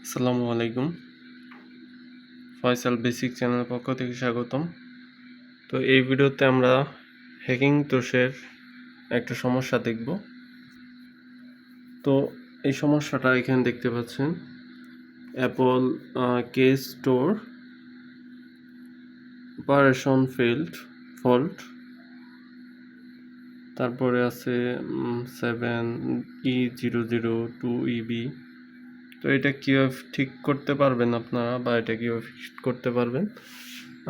আসসালামু আলাইকুম। ফয়সাল বেসিক চ্যানেলের পক্ষ থেকে স্বাগতম। তো এই ভিডিওতে আমরা হ্যাকিং দোষের একটা সমস্যা দেখব। তো এই সমস্যাটা এখানে দেখতে পাচ্ছেন, অ্যাপল কে স্টোর অপারেশন ফল্ট, তারপরে আছে 7E002EB। তো এটা কীভাবে ঠিক করতে পারবেন আপনারা, বা এটা কীভাবে ফিক্স করতে পারবেন।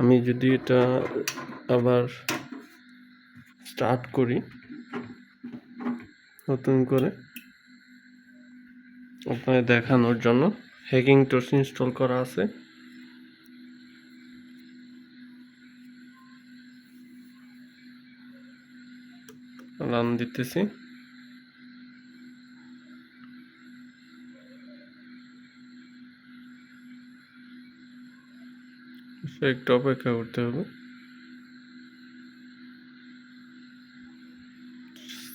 আমি যদি এটা আবার স্টার্ট করি নতুন করে আপনাদের দেখানোর জন্য, হ্যাকিং টুলস ইনস্টল করা আছে। রান দিতেছি। একটু অপেক্ষা করতে হবে।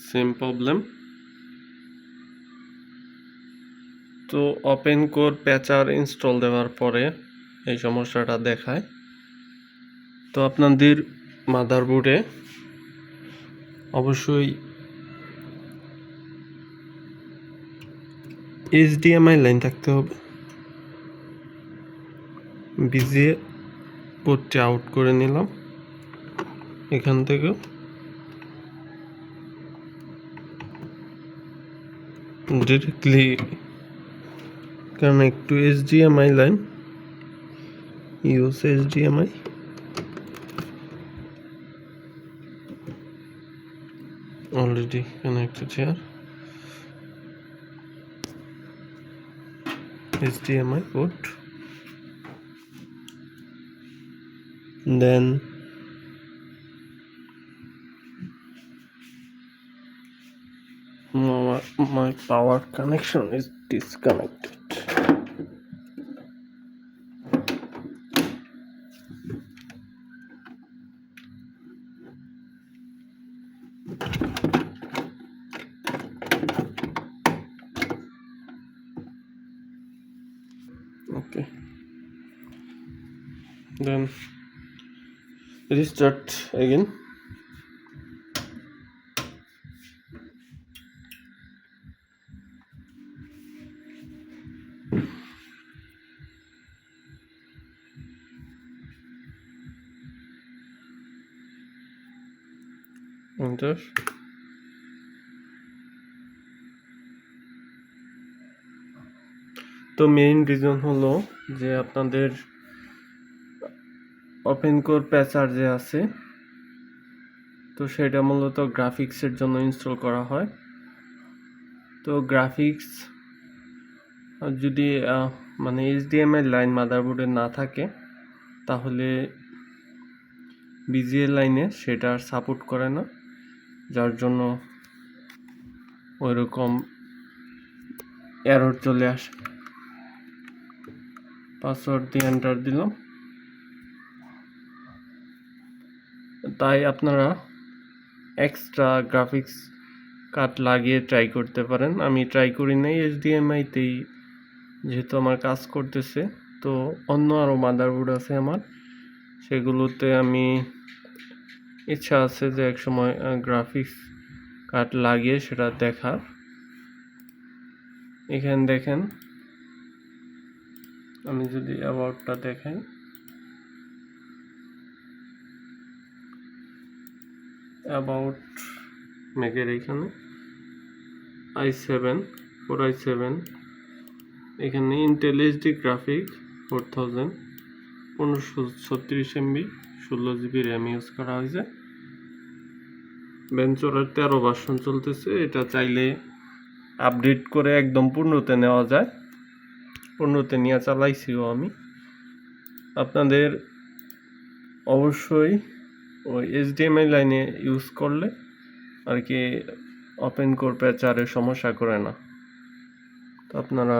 Same problem. তো ওপেন কোর প্যাচার ইনস্টল দেওয়ার পরে এই সমস্যাটা দেখায়। তো আপনাদের মাদারবোর্ডে অবশ্যই HDMI লাইন থাকতে হবে। ভিজিএ পোর্টটি আউট করে নিলাম এখান থেকে। Directly connect to HDMI line, use HDMI। already connected here. HDMI port, then my power connection is disconnected. Okay, then restart again. Enter. তো মেইন রিজন হলো যে আপনাদের ওপেন কোর প্যাচার যে আছে, তো সেটা মূলত গ্রাফিক্সের জন্য ইনস্টল করা হয়। তো গ্রাফিক্স যদি মানে HDMI লাইন মাদারবোর্ডে না থাকে, তাহলে বিজিএ লাইনে সেটা সাপোর্ট করে না, যার জন্য ওইরকম এরর চলে আসে। পাসওয়ার্ড দিয়ে এন্টার দিলাম। তাই আপনারা এক্সট্রা গ্রাফিক্স কার্ড লাগিয়ে ট্রাই করতে পারেন। আমি ট্রাই করি নাই, HDMI-তেই যেহেতু আমার কাজ করতেছে। তো অন্য আরও মাদারবোর্ড আছে আমার, সেগুলোতে আমি ইচ্ছা আছে যে একসময় গ্রাফিক্স কার্ড লাগিয়ে সেটা দেখার। এখানে দেখেন, আমি যদি অ্যাবাউটটা দেখাই, অ্যাবাউট ম্যাকের এখানে Core i7, এখানে Intel HD graphic 4000, 1536 MB, 16GB RAM use করা হয়েছে। ভেঞ্চরের 13 ভার্সন চলতেছে। এটা চাইলে আপডেট করে একদম পূর্ণতে নেওয়া যায়। পূর্ণতে নিয়ে চালাইছিও আমি। আপনাদের অবশ্যই ওই HDMI লাইনে ইউজ করলে আর কি ওপেন কোর প্যাচারের সমস্যা করে না। তো আপনারা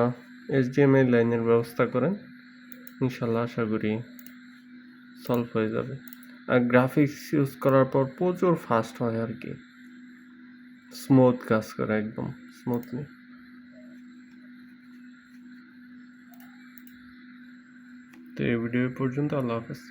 HDMI লাইনের ব্যবস্থা করেন, ইনশাল্লাহ আশা করি সলভ হয়ে যাবে। আর গ্রাফিক্স ইউজ করার পর প্রচুর ফাস্ট হয় আর কি, স্মুথ কাজ করে একদম স্মুথলি। তো এই ভিডিও পর্যন্ত। আল্লাহ হাফেজ।